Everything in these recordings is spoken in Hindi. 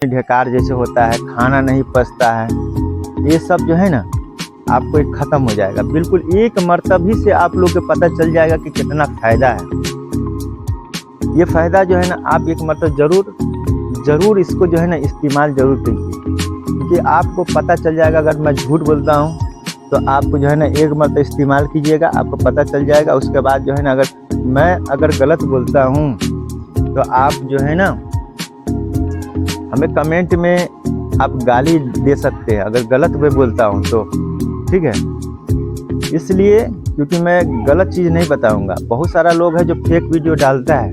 ढेकार जैसे होता है, खाना नहीं पचता है, ये सब जो है ना आपको एक ख़त्म हो जाएगा। बिल्कुल एक मरतब ही से आप लोग को पता चल जाएगा कि कितना फ़ायदा है। ये फ़ायदा जो है ना आप एक मरतब ज़रूर इसको जो है ना इस्तेमाल ज़रूर कीजिए, क्योंकि आपको पता चल जाएगा। अगर मैं झूठ बोलता हूँ तो आपको जो है ना एक मरतब इस्तेमाल कीजिएगा, आपको पता चल जाएगा। उसके बाद जो है ना अगर गलत बोलता हूँ तो आप जो है ना हमें कमेंट में आप गाली दे सकते हैं, अगर गलत मैं बोलता हूँ तो, ठीक है। इसलिए क्योंकि मैं गलत चीज़ नहीं बताऊँगा। बहुत सारा लोग है जो फेक वीडियो डालता है,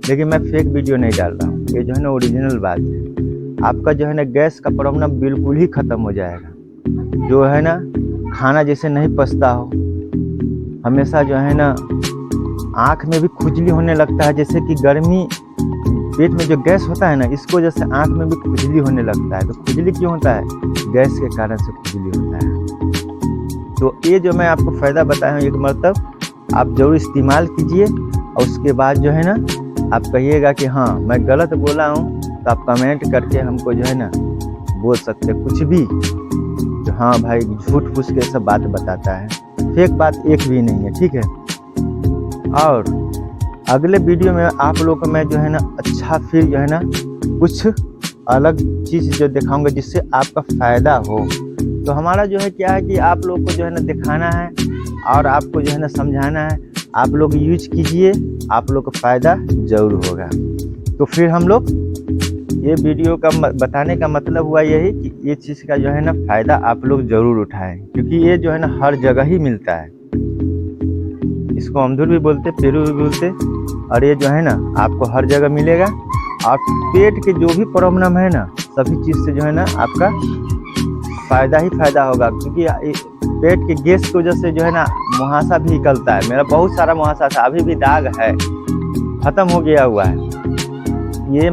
लेकिन मैं फेक वीडियो नहीं डाल रहा हूँ। ये जो है ना ओरिजिनल बात है। आपका जो है ना गैस का प्रॉब्लम बिल्कुल ही ख़त्म हो जाएगा। जो है ना खाना जैसे नहीं पचता हो, हमेशा जो है ना आँख में भी खुजली होने लगता है, जैसे कि गर्मी पेट में जो गैस होता है ना, इसको जैसे आँख में भी खुजली होने लगता है। तो खुजली क्यों होता है? गैस के कारण से खुजली होता है। तो ये जो मैं आपको फ़ायदा बताया हूँ एक मरतब आप ज़रूर इस्तेमाल कीजिए, और उसके बाद जो है ना आप कहिएगा कि हाँ मैं गलत बोला हूँ, तो आप कमेंट करके हमको जो है ना बोल सकते हैं कुछ भी। तो हाँ भाई झूठ फूस के सब बात बताता है, फेक बात एक भी नहीं है, ठीक है। और अगले वीडियो में आप लोग को मैं जो है ना अच्छा फिर जो है ना कुछ अलग चीज़ जो दिखाऊंगा जिससे आपका फ़ायदा हो। तो हमारा जो है क्या है कि आप लोग को जो है ना दिखाना है और आपको जो है ना समझाना है। आप लोग यूज कीजिए, आप लोग को फ़ायदा ज़रूर होगा। तो फिर हम लोग ये वीडियो का बताने का मतलब हुआ यही कि ये चीज़ का जो है ना फ़ायदा आप लोग ज़रूर उठाएं, क्योंकि ये जो है ना हर जगह ही मिलता है। इसको अमदूर भी बोलते, पेरू भी बोलते, और ये जो है ना आपको हर जगह मिलेगा। और पेट के जो भी प्रॉब्लम है ना, सभी चीज़ से जो है ना आपका फ़ायदा ही फ़ायदा होगा। क्योंकि पेट के गैस की वजह से जो है ना मुहासा भी निकलता है। मेरा बहुत सारा मुहासा था, अभी भी दाग है, ख़त्म हो गया हुआ है। ये